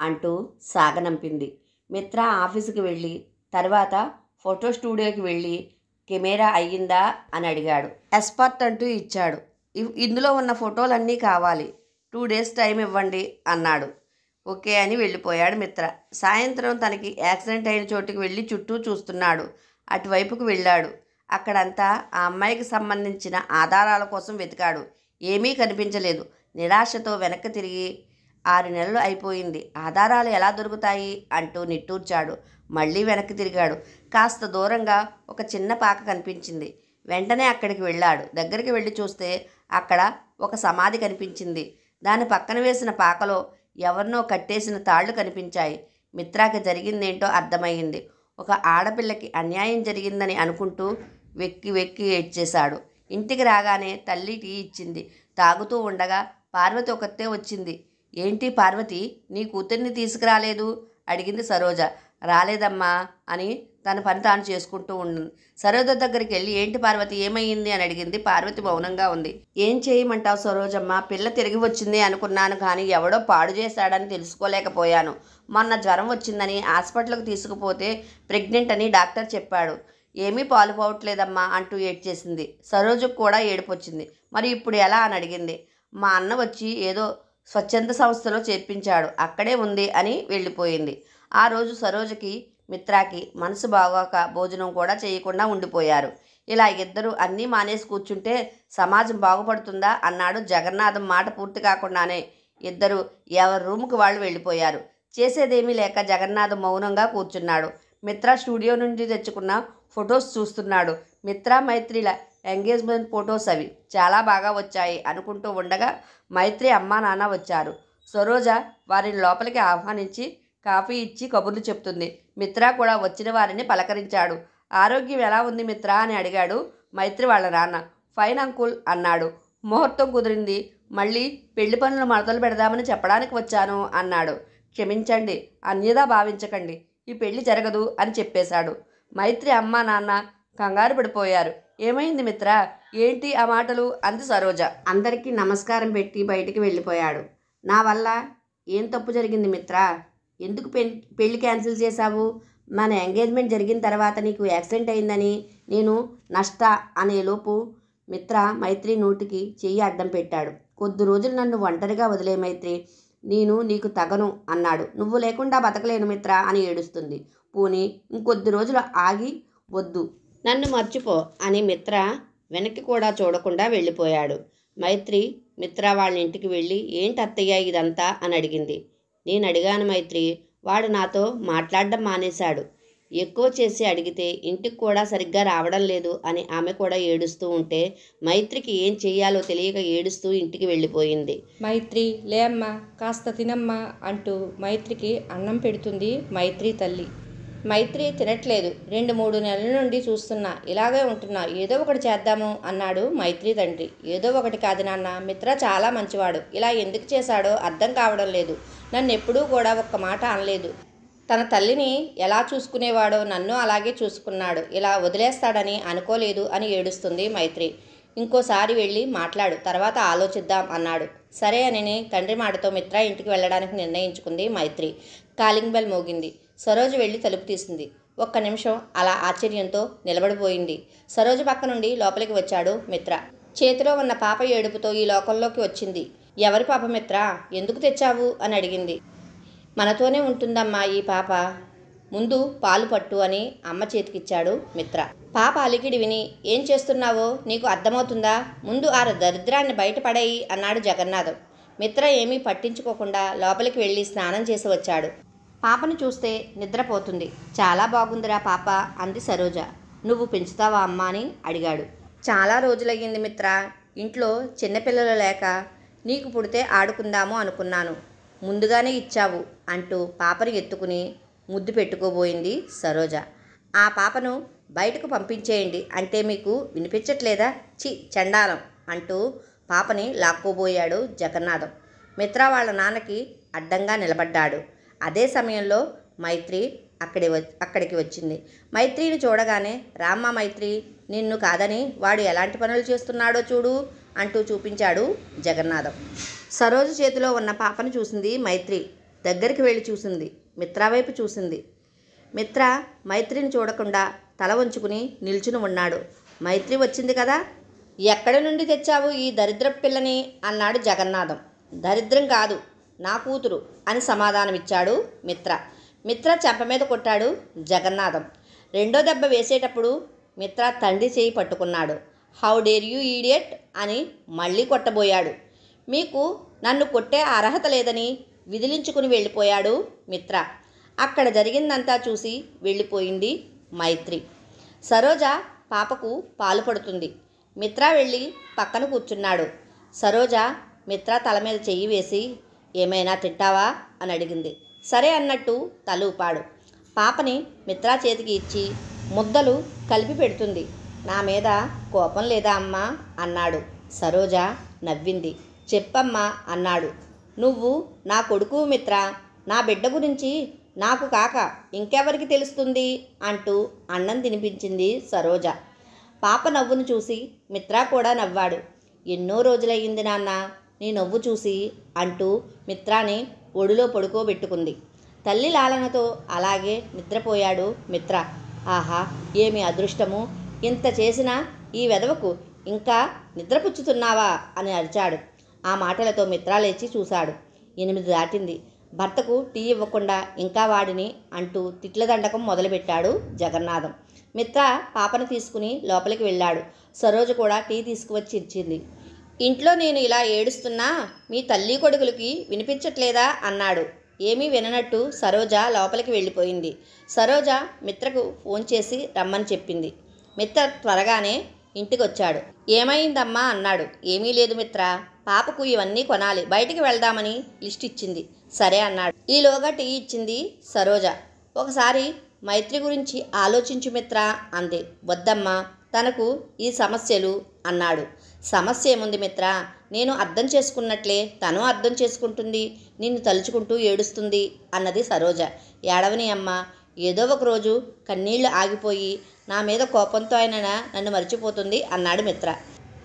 అంటూ సాగనంపింది. మిత్ర ఆఫీసుకి వెళ్ళి తర్వాత ఫోటో స్టూడియోకి వెళ్ళి కెమెరా అయ్యిందా అని అడిగాడు. ఎక్స్పర్ట్ అంటూ ఇచ్చాడు. ఇందులో ఉన్న ఫోటోలన్నీ కావాలి, 2 days టైం ఇవ్వండి అన్నాడు. ఓకే అని వెళ్ళిపోయాడు మిత్ర. సాయంత్రం తనకి యాక్సిడెంట్ అయిన చోటుకి వెళ్ళి చుట్టూ చూస్తున్నాడు. అటువైపుకు వెళ్ళాడు. అక్కడంతా ఆ అమ్మాయికి సంబంధించిన ఆధారాల కోసం వెతికాడు. ఏమీ కనిపించలేదు. నిరాశతో వెనక్కి తిరిగి 6 నెలలు అయిపోయింది, ఆధారాలు ఎలా దొరుకుతాయి అంటూ నిట్టూర్చాడు. మళ్ళీ వెనక్కి తిరిగాడు. కాస్త దూరంగా ఒక చిన్న పాక కనిపించింది. వెంటనే అక్కడికి వెళ్ళాడు. దగ్గరికి వెళ్ళి చూస్తే అక్కడ ఒక సమాధి కనిపించింది. దాని పక్కన వేసిన పాకలో ఎవరినో కట్టేసిన తాళ్ళు కనిపించాయి. మిత్రాకి జరిగిందేంటో అర్థమయ్యింది. ఒక ఆడపిల్లకి అన్యాయం జరిగిందని అనుకుంటూ వెక్కి వెక్కి ఏడ్చేశాడు. ఇంటికి రాగానే తల్లి టీ ఇచ్చింది. తాగుతూ ఉండగా పార్వతి ఒకతే వచ్చింది. ఏంటి పార్వతి, నీ కూతుర్ని తీసుకురాలేదు అడిగింది సరోజ. రాలేదమ్మా అని తన పని తాను చేసుకుంటూ ఉంది. సరోజ దగ్గరికి వెళ్ళి ఏంటి పార్వతి ఏమయ్యింది అని అడిగింది. పార్వతి మౌనంగా ఉంది. ఏం చేయమంటావు సరోజమ్మ, పిల్ల తిరిగి వచ్చింది అనుకున్నాను కానీ ఎవడో పాడు చేశాడని తెలుసుకోలేకపోయాను. మొన్న జ్వరం వచ్చిందని హాస్పిటల్కి తీసుకుపోతే ప్రెగ్నెంట్ అని డాక్టర్ చెప్పాడు. ఏమీ పాలు పోవట్లేదమ్మా అంటూ ఏడ్చేసింది. సరోజకు కూడా ఏడుపు వచ్చింది. మరి ఇప్పుడు ఎలా అని అడిగింది. మా అన్న వచ్చి ఏదో స్వచ్ఛంద సంస్థలో చేర్పించాడు, అక్కడే ఉంది అని వెళ్ళిపోయింది. ఆ రోజు సరోజకి మిత్రాకి మనసు బాగోక భోజనం కూడా చేయకుండా ఉండిపోయారు. ఇలా ఇద్దరు అన్నీ మానేసి కూర్చుంటే సమాజం బాగుపడుతుందా అన్నాడు జగన్నాథం. మాట పూర్తి కాకుండానే ఇద్దరు ఎవరి రూముకి వాళ్ళు వెళ్ళిపోయారు. చేసేదేమీ లేక జగన్నాథం మౌనంగా కూర్చున్నాడు. మిత్ర స్టూడియో నుండి తెచ్చుకున్న ఫొటోస్ చూస్తున్నాడు. మిత్ర మైత్రిల ఎంగేజ్మెంట్ ఫొటోస్ అవి చాలా బాగా వచ్చాయి అనుకుంటూ ఉండగా మైత్రి అమ్మా నాన్న వచ్చారు. సరోజ వారిని లోపలికి ఆహ్వానించి కాఫీ ఇచ్చి కబుర్లు చెప్తుంది. మిత్ర కూడా వచ్చిన వారిని పలకరించాడు. ఆరోగ్యం ఎలా ఉంది మిత్ర అని అడిగాడు మైత్రి వాళ్ళ నాన్న. ఫైన్ అంకుల్ అన్నాడు. ముహూర్తం కుదిరింది, మళ్ళీ పెళ్లి పనులు మొదలు పెడదామని చెప్పడానికి వచ్చాను అన్నాడు. క్షమించండి, అన్యదా భావించకండి, ఈ పెళ్లి జరగదు అని చెప్పేశాడు. మైత్రి అమ్మా నాన్న కంగారు పడిపోయారు. ఏమైంది మిత్ర, ఏంటి ఆ మాటలు అంది సరోజ. అందరికీ నమస్కారం పెట్టి బయటికి వెళ్ళిపోయాడు. నా వల్ల ఏం తప్పు జరిగింది మిత్ర, ఎందుకు పెళ్లి క్యాన్సిల్ చేశావు? మన ఎంగేజ్మెంట్ జరిగిన తర్వాత నీకు యాక్సిడెంట్ అయిందని నేను నష్ట అనేలోపు మిత్ర మైత్రి నోటికి చెయ్యి అడ్డం పెట్టాడు. కొద్ది రోజులు నన్ను ఒంటరిగా వదిలే మైత్రి, నేను నీకు తగను అన్నాడు. నువ్వు లేకుండా బతకలేను మిత్ర అని ఏడుస్తుంది. పోనీ ఇంకొద్ది రోజులు ఆగి వద్దు, నన్ను మర్చిపో అని మిత్ర వెనక్కి కూడా చూడకుండా వెళ్ళిపోయాడు. మైత్రి మిత్ర వాళ్ళ ఇంటికి వెళ్ళి ఏంటి అత్తయ్య ఇదంతా అని అడిగింది. నేను అడిగాను మైత్రి, వాడు నాతో మాట్లాడడం మానేశాడు. ఎక్కువ చేసి అడిగితే ఇంటికి కూడా సరిగ్గా రావడం లేదు అని ఆమె కూడా ఏడుస్తూ ఉంటే మైత్రికి ఏం చెయ్యాలో తెలియక ఏడుస్తూ ఇంటికి వెళ్ళిపోయింది. మైత్రి లేమ్మా, కాస్త తినమ్మా అంటూ మైత్రికి అన్నం పెడుతుంది మైత్రి తల్లి. మైత్రి తినట్లేదు. 2-3 నెలల నుండి చూస్తున్నా, ఇలాగే ఉంటున్నా, ఏదో ఒకటి చేద్దాము అన్నాడు మైత్రి తండ్రి. ఏదో ఒకటి కాదు నాన్న, మిత్ర చాలా మంచివాడు, ఇలా ఎందుకు చేశాడో అర్థం కావడం లేదు. నన్ను ఎప్పుడూ కూడా ఒక్క మాట అనలేదు. తన తల్లిని ఎలా చూసుకునేవాడో నన్ను అలాగే చూసుకున్నాడు. ఇలా వదిలేస్తాడని అనుకోలేదు అని ఏడుస్తుంది మైత్రి. ఇంకోసారి వెళ్ళి మాట్లాడు, తర్వాత ఆలోచిద్దాం అన్నాడు. సరే అని తండ్రి మాటతో మిత్ర ఇంటికి వెళ్ళడానికి నిర్ణయించుకుంది మైత్రి. కాలింగ్ బెల్ మోగింది. సరోజ వెళ్ళి తలుపు తీసింది. 1 నిమిషం అలా ఆశ్చర్యంతో నిలబడిపోయింది. సరోజ పక్క నుండి లోపలికి వచ్చాడు మిత్ర. చేతిలో ఉన్న పాప ఏడుపుతో ఈ లోకంలోకి వచ్చింది. ఎవరి పాప మిత్ర, ఎందుకు తెచ్చావు అని అడిగింది. మనతోనే ఉంటుందమ్మా ఈ పాప, ముందు పాలు పట్టు అని అమ్మ చేతికిచ్చాడు మిత్ర. పాప అలికిడి విని, ఏం చేస్తున్నావో నీకు అర్థమవుతుందా? ముందు ఆ దరిద్రాన్ని బయటపడేయి అన్నాడు జగన్నాథం. మిత్ర ఏమీ పట్టించుకోకుండా లోపలికి వెళ్ళి స్నానం చేసి వచ్చాడు. పాపను చూస్తే నిద్రపోతుంది. చాలా బాగుందిరా పాప అంది సరోజ. నువ్వు పెంచుతావా అమ్మా అని అడిగాడు. చాలా రోజులయ్యింది మిత్ర, ఇంట్లో చిన్నపిల్లలు లేక నీకు పుడితే ఆడుకుందాము అనుకున్నాను, ముందుగానే ఇచ్చావు అంటూ పాపను ఎత్తుకుని ముద్దు పెట్టుకోబోయింది సరోజ. ఆ పాపను బయటకు పంపించేయండి అంటే మీకు వినిపించట్లేదా? చి చండాలం అంటూ పాపని లాక్కోబోయాడు జగన్నాథం. మిత్ర వాళ్ళ నాన్నకి అడ్డంగా నిలబడ్డాడు. అదే సమయంలో మైత్రి అక్కడికి వచ్చింది. మైత్రిని చూడగానే, రామ్మ మైత్రి, నిన్ను కాదని వాడు ఎలాంటి పనులు చేస్తున్నాడో చూడు అంటూ చూపించాడు జగన్నాథం. సరోజ చేతిలో ఉన్న పాపను చూసింది మైత్రి. దగ్గరికి వెళ్ళి చూసింది. మిత్ర వైపు చూసింది. మిత్ర మైత్రిని చూడకుండా తల వంచుకుని నిల్చుని ఉన్నాడు. మైత్రి వచ్చింది కదా. ఎక్కడి నుండి తెచ్చావు ఈ దరిద్రపు పిల్లని అన్నాడు జగన్నాథం. దరిద్రం కాదు, నా కూతురు అని సమాధానమిచ్చాడు మిత్ర. మిత్ర చెంప మీద కొట్టాడు జగన్నాథం. రెండో దెబ్బ వేసేటప్పుడు మిత్ర తండ్రి చేయి పట్టుకున్నాడు. హౌ డేర్ యూ ఈడియట్ అని మళ్ళీ కొట్టబోయాడు. మీకు నన్ను కొట్టే అర్హత లేదని విదిలించుకుని వెళ్ళిపోయాడు మిత్ర. అక్కడ జరిగిందంతా చూసి వెళ్ళిపోయింది మైత్రి. సరోజ పాపకు పాలు పడుతుంది. మిత్ర వెళ్ళి పక్కన కూర్చున్నాడు. సరోజ మిత్ర తల మీద చెయ్యి వేసి, ఏమైనా తింటావా అని అడిగింది. సరే అన్నట్టు తల ఊపాడు. పాపని మిత్ర చేతికి ఇచ్చి ముద్దలు కలిపి పెడుతుంది. నా మీద కోపం లేదా అమ్మా అన్నాడు. సరోజ నవ్వింది. చెప్పమ్మా అన్నాడు. నువ్వు నా కొడుకు మిత్ర, నా బిడ్డ గురించి నాకు కాక ఇంకెవరికి తెలుస్తుంది అంటూ అన్నం తినిపించింది సరోజ. పాప నవ్వును చూసి మిత్ర కూడా నవ్వాడు. ఎన్నో రోజులయ్యింది నాన్న నీ నవ్వు చూసి అంటూ మిత్రాని ఒడిలో పడుకోబెట్టుకుంది. తల్లి లాలనతో అలాగే నిద్రపోయాడు మిత్ర. ఆహా, ఏమి అదృష్టము! ఇంత చేసినా ఈ వెధవకు ఇంకా నిద్రపుచ్చుతున్నావా అని అరిచాడు. ఆ మాటలతో మిత్ర లేచి చూశాడు. 8 దాటింది. భర్తకు టీ ఇవ్వకుండా ఇంకా వాడిని అంటూ తిట్ల దండకం మొదలుపెట్టాడు జగన్నాథం. మిత్ర పాపను తీసుకుని లోపలికి వెళ్ళాడు. సరోజ కూడా టీ తీసుకువచ్చి ఇచ్చింది. ఇంట్లో నేను ఇలా ఏడుస్తున్నా మీ తల్లి కొడుకులకి వినిపించట్లేదా అన్నాడు. ఏమీ విననట్టు సరోజ లోపలికి వెళ్ళిపోయింది. సరోజ మిత్రకు ఫోన్ చేసి రమ్మని చెప్పింది. మిత్ర త్వరగానే ఇంటికి వచ్చాడు. ఏమైందమ్మా అన్నాడు. ఏమీ లేదు మిత్ర, పాపకు ఇవన్నీ కొనాలి, బయటికి వెళ్దామని లిస్ట్ ఇచ్చింది. సరే అన్నాడు. ఈలోగా టీ ఇచ్చింది సరోజ. ఒకసారి మైత్రి గురించి ఆలోచించు మిత్ర అంది. వద్దమ్మా, తనకు ఈ సమస్యలు అన్నాడు. సమస్య ఏముంది మిత్ర, నేను అర్థం చేసుకున్నట్లే తను అర్థం చేసుకుంటుంది, నిన్ను తలుచుకుంటూ ఏడుస్తుంది అన్నది సరోజ. ఏడవని అమ్మ, ఏదో ఒక రోజు కన్నీళ్లు ఆగిపోయి నా మీద కోపంతో అయినా నన్ను మర్చిపోతుంది అన్నాడు మిత్ర.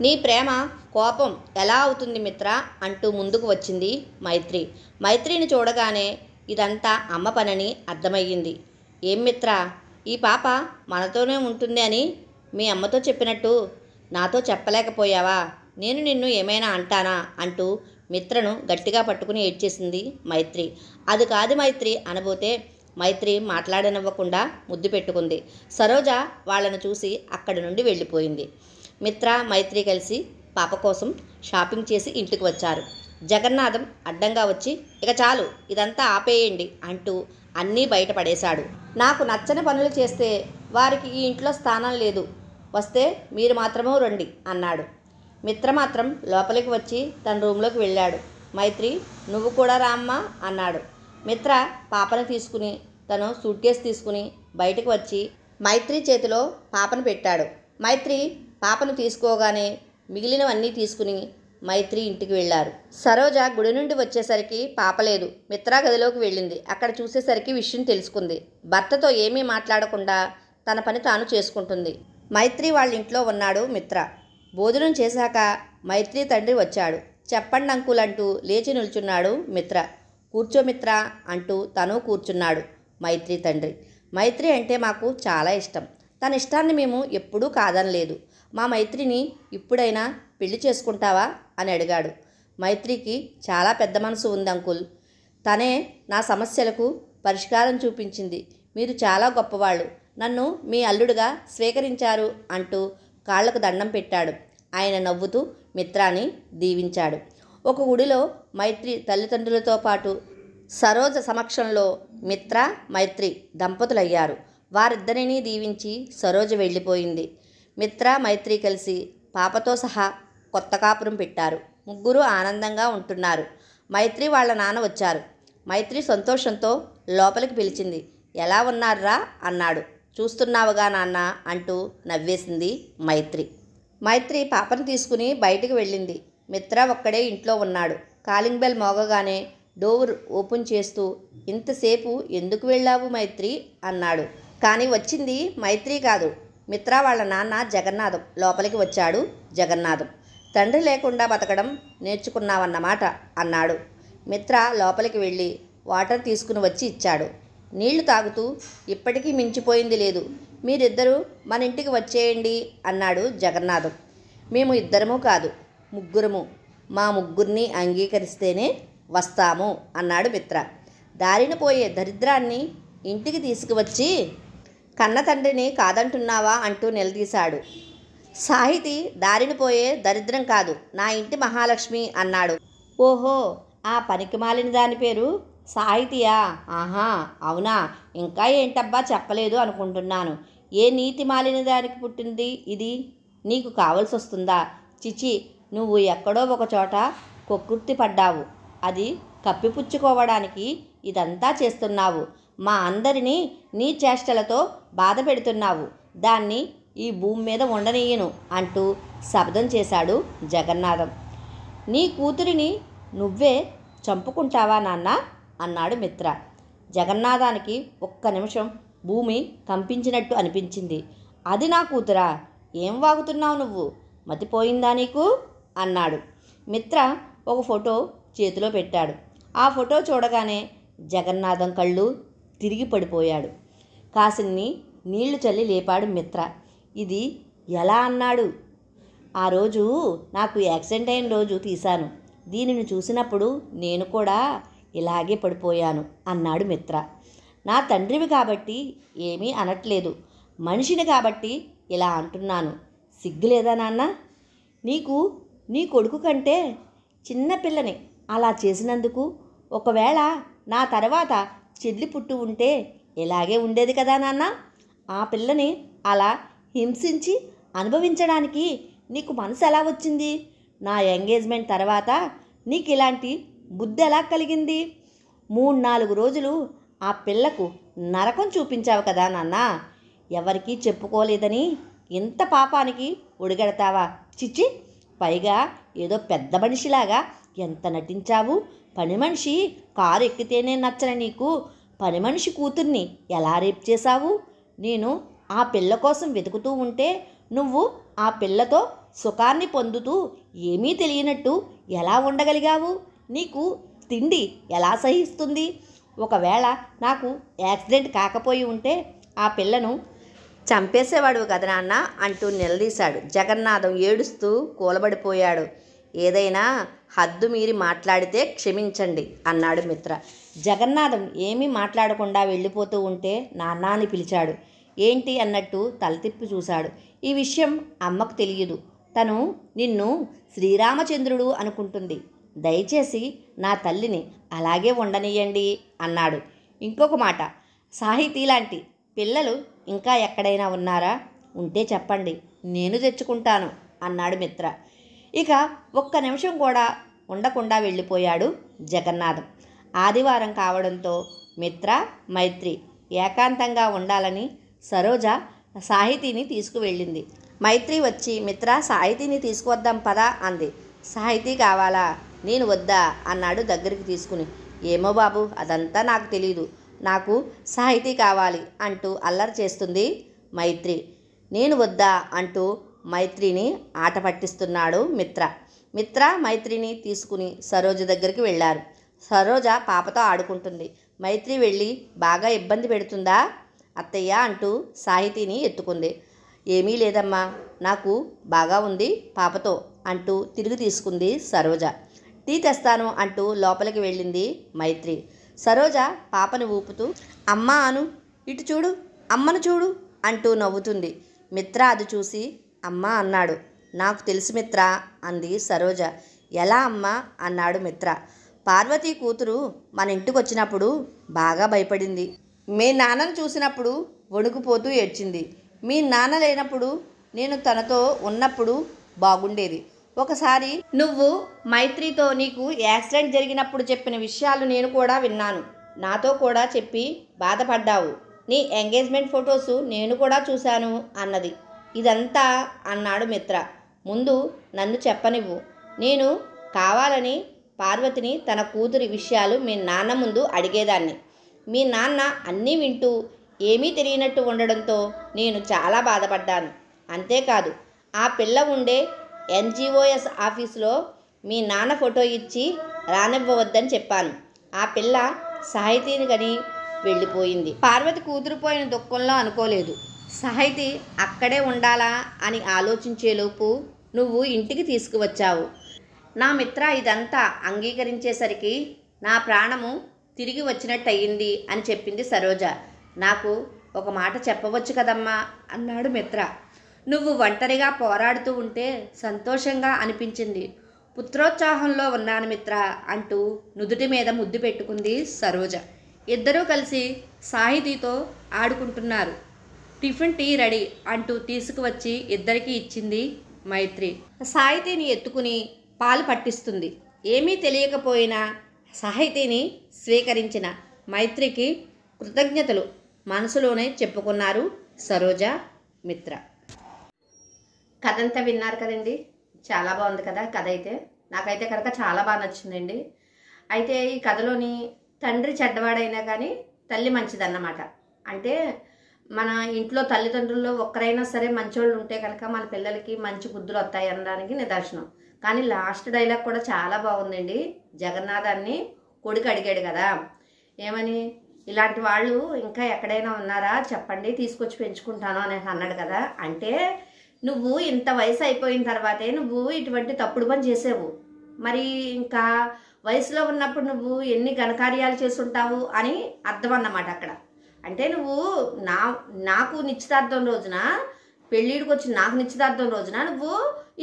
నీ ప్రేమ కోపం ఎలా అవుతుంది మిత్ర అంటూ ముందుకు వచ్చింది మైత్రి. మైత్రిని చూడగానే ఇదంతా అమ్మ పనని అర్థమయ్యింది. ఏం మిత్ర, ఈ పాప మనతోనే ఉంటుంది అని మీ అమ్మతో చెప్పినట్టు నాతో చెప్పలేకపోయావా? నేను నిన్ను ఏమైనా అంటానా అంటూ మిత్రను గట్టిగా పట్టుకుని ఏడ్చేసింది మైత్రి. అది కాదు మైత్రి అనబోతే మైత్రి మాట్లాడనివ్వకుండా ముద్దు పెట్టుకుంది. సరోజ వాళ్ళను చూసి అక్కడి నుండి వెళ్ళిపోయింది. మిత్ర మైత్రి కలిసి పాప కోసం షాపింగ్ చేసి ఇంటికి వచ్చారు. జగన్నాథం అడ్డంగా వచ్చి, ఇక చాలు, ఇదంతా ఆపేయండి అంటూ అన్నీ బయటపడేశాడు. నాకు నచ్చని పనులు చేస్తే వారికి ఈ ఇంట్లో స్థానం లేదు, వస్తే మీరు మాత్రమే రండి అన్నాడు. మిత్ర మాత్రం లోపలికి వచ్చి తన రూమ్లోకి వెళ్ళాడు. మైత్రి, నువ్వు కూడా రామ్మా అన్నాడు. మిత్ర పాపను తీసుకుని తను సూట్ కేసు తీసుకుని బయటకు వచ్చి మైత్రి చేతిలో పాపను పెట్టాడు. మైత్రి పాపను తీసుకోగానే మిగిలినవన్నీ తీసుకుని మైత్రి ఇంటికి వెళ్ళారు. సరోజ గుడి నుండి వచ్చేసరికి పాప లేదు. మిత్ర గదిలోకి వెళ్ళింది. అక్కడ చూసేసరికి విషయం తెలుసుకుంది. భర్తతో ఏమీ మాట్లాడకుండా తన పని తాను చేసుకుంటుంది. మైత్రి వాళ్ళ ఇంట్లో ఉన్నాడు మిత్ర. భోజనం చేశాక మైత్రి తండ్రి వచ్చాడు. చెప్పండి అంకుల్ అంటూ లేచి నిల్చున్నాడు మిత్ర. కూర్చో మిత్ర అంటూ తను కూర్చున్నాడు మైత్రి తండ్రి. మైత్రి అంటే మాకు చాలా ఇష్టం. తన ఇష్టాన్ని మేము ఎప్పుడూ కాదనలేదు. మా మైత్రిని ఇప్పుడైనా పెళ్లి చేసుకుంటావా అని అడిగాడు. మైత్రికి చాలా పెద్ద మనసు ఉంది అంకుల్. తనే నా సమస్యలకు పరిష్కారం చూపించింది. మీరు చాలా గొప్పవాళ్ళు. నన్ను మీ అల్లుడుగా స్వీకరించారు అంటూ కాళ్లకు దండం పెట్టాడు. ఆయన నవ్వుతూ మిత్రాని దీవించాడు. ఒక గుడిలో మైత్రి తల్లిదండ్రులతో పాటు సరోజ సమక్షంలో మిత్ర, మైత్రి దంపతులయ్యారు. వారిద్దరినీ దీవించి సరోజ వెళ్ళిపోయింది. మిత్ర, మైత్రి కలిసి పాపతో సహా కొత్త కాపురం పెట్టారు. ముగ్గురు ఆనందంగా ఉంటున్నారు. మైత్రి వాళ్ళ నాన్న వచ్చారు. మైత్రి సంతోషంతో లోపలికి పిలిచింది. ఎలా ఉన్నారా అన్నాడు. చూస్తున్నావుగా నాన్న అంటూ నవ్వేసింది మైత్రి. మైత్రి పాపను తీసుకుని బయటికి వెళ్ళింది. మిత్ర ఒక్కడే ఇంట్లో ఉన్నాడు. కాలింగ్ బెల్ మోగగానే డోర్ ఓపెన్ చేస్తూ ఇంతసేపు ఎందుకు వెళ్ళావు మైత్రి అన్నాడు. కానీ వచ్చింది మైత్రి కాదు, మిత్ర వాళ్ళ నాన్న జగన్నాథం. లోపలికి వచ్చాడు జగన్నాథం. తండ్రి లేకుండా బతకడం నేర్చుకున్నావన్నమాట అన్నాడు. మిత్ర లోపలికి వెళ్ళి వాటర్ తీసుకుని వచ్చి ఇచ్చాడు. నీళ్లు తాగుతూ ఇప్పటికీ మించిపోయింది లేదు, మీరిద్దరూ మన ఇంటికి వచ్చేయండి అన్నాడు జగన్నాథం. మేము ఇద్దరము కాదు, ముగ్గురము. మా ముగ్గురిని అంగీకరిస్తేనే వస్తాము అన్నాడు మిత్ర. దారిన పోయే దరిద్రాన్ని ఇంటికి తీసుకువచ్చి కన్న తండ్రిని కాదంటున్నావా అంటూ నిలదీశాడు. సాహితి దారిన పోయే దరిద్రం కాదు, నా ఇంటి మహాలక్ష్మి అన్నాడు. ఓహో, ఆ పనికిమాలిన దాని పేరు సాహితీయా? ఆహా, అవునా? ఇంకా ఏంటబ్బా చెప్పలేదు అనుకుంటున్నాను. ఏ నీతి మాలిన దానికి పుట్టింది ఇది? నీకు కావలసి వస్తుందా? చిచి, నువ్వు ఎక్కడో ఒక చోట కొక్కుర్తి పడ్డావు. అది కప్పిపుచ్చుకోవడానికి ఇదంతా చేస్తున్నావు. మా అందరినీ నీ చేష్టలతో బాధ పెడుతున్నావు. దాన్ని ఈ భూమి మీద ఉండనీయను అంటూ శబ్దం చేశాడు జగన్నాథం. నీ కూతురిని నువ్వే చంపుకుంటావా నాన్న అన్నాడు మిత్ర. జగన్నాథానికి ఒక్క నిమిషం భూమి కంపించినట్టు అనిపించింది. అది నా కూతురా? ఏం వాగుతున్నావు నువ్వు? మతిపోయిందా నీకు అన్నాడు. మిత్ర ఒక ఫోటో చేతిలో పెట్టాడు. ఆ ఫోటో చూడగానే జగన్నాథం కళ్ళు తిరిగి పడిపోయాడు. కాసిన్ని నీళ్లు చల్లి లేపాడు మిత్ర. ఇది ఎలా అన్నాడు. ఆ రోజు నాకు యాక్సిడెంట్ అయిన రోజు తీశాను. దీనిని చూసినప్పుడు నేను కూడా ఇలాగే పడిపోయాను అన్నాడు మిత్ర. నా తండ్రివి కాబట్టి ఏమీ అనట్లేదు, మనిషిని కాబట్టి ఇలా అంటున్నాను. సిగ్గులేదా నాన్న? నీకు నీ కొడుకు కంటే చిన్నపిల్లని అలా చేసినందుకు? ఒకవేళ నా తర్వాత చెల్లి పుట్టు ఉంటే ఇలాగే ఉండేది కదా నాన్న? ఆ పిల్లని అలా హింసించి అనుభవించడానికి నీకు మనసు ఎలా వచ్చింది? నా ఎంగేజ్మెంట్ తర్వాత నీకు ఇలాంటి బుద్ధి ఎలా కలిగింది? 3-4 రోజులు ఆ పిల్లకు నరకం చూపించావు కదా నాన్న. ఎవరికీ చెప్పుకోలేదని ఇంత పాపానికి ఒడిగడతావా? చిచ్చి, పైగా ఏదో పెద్ద మనిషిలాగా ఎంత నటించావు. పని మనిషి కారు ఎక్కితేనే నచ్చని నీకు పని మనిషి కూతుర్ని ఎలా రేప్ చేశావు? నేను ఆ పిల్ల కోసం వెతుకుతూ ఉంటే నువ్వు ఆ పిల్లతో సుఖాన్ని పొందుతూ ఏమీ తెలియనట్టు ఎలా ఉండగలిగావు? నీకు తిండి ఎలా సహిస్తుంది? ఒకవేళ నాకు యాక్సిడెంట్ కాకపోయి ఉంటే ఆ పిల్లను చంపేసేవాడు కదా నాన్న అంటూ నిలదీశాడు. జగన్నాథం ఏడుస్తూ కూలబడిపోయాడు. ఏదైనా హద్దు మీరి మాట్లాడితే క్షమించండి అన్నాడు మిత్ర. జగన్నాథం ఏమీ మాట్లాడకుండా వెళ్ళిపోతూ ఉంటే నాన్న అని పిలిచాడు. ఏంటి అన్నట్టు తల తిప్పి చూశాడు. ఈ విషయం అమ్మకు తెలియదు. తను నిన్ను శ్రీరామచంద్రుడు అనుకుంటుంది. దయచేసి నా తల్లిని అలాగే ఉండనియండి అన్నాడు. ఇంకొక మాట, సాహితీ లాంటి పిల్లలు ఇంకా ఎక్కడైనా ఉన్నారా? ఉంటే చెప్పండి, నేను తెచ్చుకుంటాను అన్నాడు మిత్ర. ఇక ఒక్క నిమిషం కూడా ఉండకుండా వెళ్ళిపోయాడు జగన్నాథం. ఆదివారం కావడంతో మిత్ర, మైత్రి ఏకాంతంగా ఉండాలని సరోజ సాహితీని తీసుకువెళ్ళింది. మైత్రి వచ్చి మిత్ర, సాహితీని తీసుకువద్దాం పదా అంది. సాహితీ కావాలా? నేను వద్దా అన్నాడు దగ్గరికి తీసుకుని. ఏమో బాబు, అదంతా నాకు తెలీదు. నాకు సాహితీ కావాలి అంటూ అల్లరి చేస్తుంది మైత్రి. నేను వద్దా అంటూ మైత్రిని ఆట పట్టిస్తున్నాడు మిత్ర. మిత్ర మైత్రిని తీసుకుని సరోజ దగ్గరికి వెళ్ళారు. సరోజ పాపతో ఆడుకుంటుంది. మైత్రి వెళ్ళి బాగా ఇబ్బంది పెడుతుందా అత్తయ్య అంటూ సాహితీని ఎత్తుకుంది. ఏమీ లేదమ్మా, నాకు బాగా ఉంది పాపతో అంటూ తిరిగి తీసుకుంది సరోజ. టీ తెస్తాను అంటూ లోపలికి వెళ్ళింది మైత్రి. సరోజ పాపను ఊపుతూ అమ్మా అను, ఇటు చూడు, అమ్మను చూడు అంటూ నవ్వుతుంది. మిత్ర అది చూసి అమ్మ అన్నాడు. నాకు తెలుసు మిత్ర అంది సరోజ. ఎలా అమ్మా అన్నాడు మిత్ర. పార్వతీ కూతురు మన ఇంటికి వచ్చినప్పుడు బాగా భయపడింది. మీ నాన్నను చూసినప్పుడు వణుకుపోతూ ఏడ్చింది. మీ నాన్న లేనప్పుడు నేను తనతో ఉన్నప్పుడు బాగుండేది. ఒకసారి నువ్వు మైత్రితో నీకు యాక్సిడెంట్ జరిగినప్పుడు చెప్పిన విషయాలు నేను కూడా విన్నాను. నాతో కూడా చెప్పి బాధపడ్డావు. నీ ఎంగేజ్మెంట్ ఫొటోసు నేను కూడా చూశాను అన్నది. ఇదంతా అన్నాడు మిత్ర. ముందు నన్ను చెప్పనివ్వు. నేను కావాలని పార్వతిని తన కూతురి విషయాలు మీ నాన్న ముందు అడిగేదాన్ని. మీ నాన్న అన్నీ వింటూ ఏమీ తెలియనట్టు ఉండడంతో నేను చాలా బాధపడ్డాను. అంతేకాదు ఆ పిల్ల ఉండే ఎన్జిఓఎస్ ఆఫీసులో మీ నాన్న ఫోటో ఇచ్చి రానివ్వవద్దని చెప్పాను. ఆ పిల్ల సాహితీని గని వెళ్ళిపోయింది. పార్వతి కూతురు పోయిన దుఃఖంలో అనుకోలేదు. సాహితి అక్కడే ఉండాలా అని ఆలోచించేలోపు నువ్వు ఇంటికి తీసుకువచ్చావు. నా మిత్ర ఇదంతా అంగీకరించేసరికి నా ప్రాణము తిరిగి వచ్చినట్టు అయ్యింది అని చెప్పింది సరోజ. నాకు ఒక మాట చెప్పవచ్చు కదమ్మా అన్నాడు మిత్ర. నువ్వు ఒంటరిగా పోరాడుతూ ఉంటే సంతోషంగా అనిపించింది. పుత్రోత్సాహంలో ఉన్నాను మిత్ర అంటూ నుదుటి మీద ముద్దు పెట్టుకుంది సరోజ. ఇద్దరూ కలిసి సాహితీతో ఆడుకుంటున్నారు. టిఫిన్ టీ రెడీ అంటూ తీసుకువచ్చి ఇద్దరికీ ఇచ్చింది మైత్రి. సాహితీని ఎత్తుకుని పాలు పట్టిస్తుంది. ఏమీ తెలియకపోయినా సాహితీని స్వీకరించిన మైత్రికి కృతజ్ఞతలు మనసులోనే చెప్పుకున్నారు సరోజ, మిత్ర. కథ అంతా విన్నారు కదండి. చాలా బాగుంది కదా కథ అయితే. నాకైతే కనుక చాలా బాగా నచ్చిందండి. అయితే ఈ కథలోని తండ్రి చెడ్డవాడైనా కానీ తల్లి మంచిదన్నమాట. అంటే మన ఇంట్లో తల్లిదండ్రుల్లో ఒక్కరైనా సరే మంచోళ్ళు ఉంటే కనుక మన పిల్లలకి మంచి బుద్ధులు వస్తాయి అనడానికి నిదర్శనం. కానీ లాస్ట్ డైలాగ్ కూడా చాలా బాగుందండి. జగన్నాథాన్ని కొడుకు అడిగాడు కదా, ఏమని, ఇలాంటి వాళ్ళు ఇంకా ఎక్కడైనా ఉన్నారా చెప్పండి, తీసుకొచ్చి పెంచుకుంటాను అనేసి అన్నాడు కదా. అంటే నువ్వు ఇంత వయసు అయిపోయిన తర్వాతే నువ్వు ఇటువంటి తప్పుడు పని చేసావు. మరి ఇంకా వయసులో ఉన్నప్పుడు నువ్వు ఎన్ని ఘనకార్యాలు చేసుంటావు అని అర్థం అన్నమాట అక్కడ. అంటే నువ్వు నాకు నిశ్చితార్థం రోజున, పెళ్ళిడికి వచ్చి నాకు నిశ్చితార్థం రోజున నువ్వు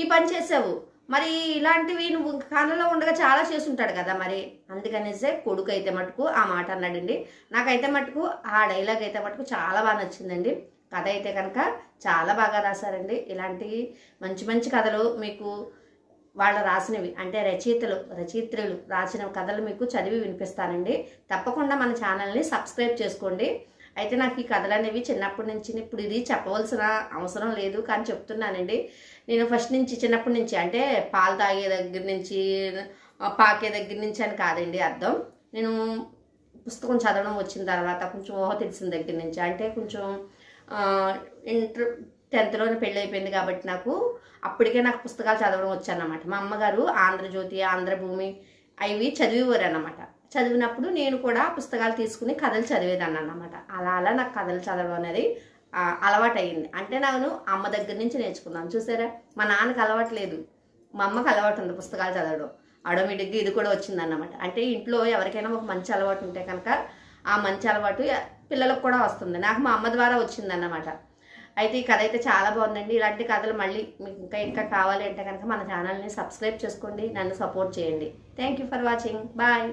ఈ పని చేసావు. మరి ఇలాంటివి నువ్వు కాలంలో ఉండగా చాలా చేసుంటాడు కదా. మరి అందుకనేసే కొడుకు అయితే మటుకు ఆ మాట అన్నాడండి. నాకైతే మటుకు ఆ డైలాగ్ అయితే మటుకు చాలా బాగా నచ్చిందండి. కథ అయితే కనుక చాలా బాగా రాశారండి. ఇలాంటి మంచి మంచి కథలు మీకు వాళ్ళు రాసినవి అంటే రచయిత్రులు రాసిన కథలు మీకు చదివి వినిపిస్తానండి. తప్పకుండా మన ఛానల్ని సబ్స్క్రైబ్ చేసుకోండి. అయితే నాకు ఈ కథలు అనేవి చిన్నప్పటి నుంచి, ఇప్పుడు ఇది చెప్పవలసిన అవసరం లేదు కానీ చెప్తున్నానండి. నేను ఫస్ట్ నుంచి చిన్నప్పటి నుంచి అంటే పాలు తాగే దగ్గర నుంచి, పాకే దగ్గర నుంచి అని కాదండి అర్థం. నేను పుస్తకం చదవడం వచ్చిన తర్వాత కొంచెం ఊహ తెలిసిన దగ్గర నుంచి, అంటే కొంచెం ఇంటర్ 10th పెళ్ళి అయిపోయింది కాబట్టి అప్పటికే నాకు పుస్తకాలు చదవడం వచ్చానమాట. మా అమ్మగారు ఆంధ్రజ్యోతి, ఆంధ్రభూమి అవి చదివేవారు అన్నమాట. చదివినప్పుడు నేను కూడా పుస్తకాలు తీసుకుని కథలు చదివేదాన్ని అన్నమాట. అలా నాకు కథలు చదవడం అనేది అలవాటు అయ్యింది. అంటే నేను అమ్మ దగ్గర నుంచి నేర్చుకున్నాను. చూసారా, మా నాన్నకు అలవాటు లేదు, మా అమ్మకు అలవాటు ఉంది పుస్తకాలు చదవడం. ఆటోమేటిక్గా ఇది కూడా వచ్చిందన్నమాట. అంటే ఇంట్లో ఎవరికైనా ఒక మంచి అలవాటు ఉంటే కనుక ఆ మంచి అలవాటు పిల్లలకు కూడా వస్తుంది. నాకు మా అమ్మ ద్వారా వచ్చిందన్నమాట. అయితే ఈ కథ అయితే చాలా బాగుందండి. ఇలాంటి కథలు మళ్ళీ మీకు ఇంకా కావాలి అంటే కనుక మన ఛానల్ని సబ్స్క్రైబ్ చేసుకోండి, నన్ను సపోర్ట్ చేయండి. Thank you for watching. Bye.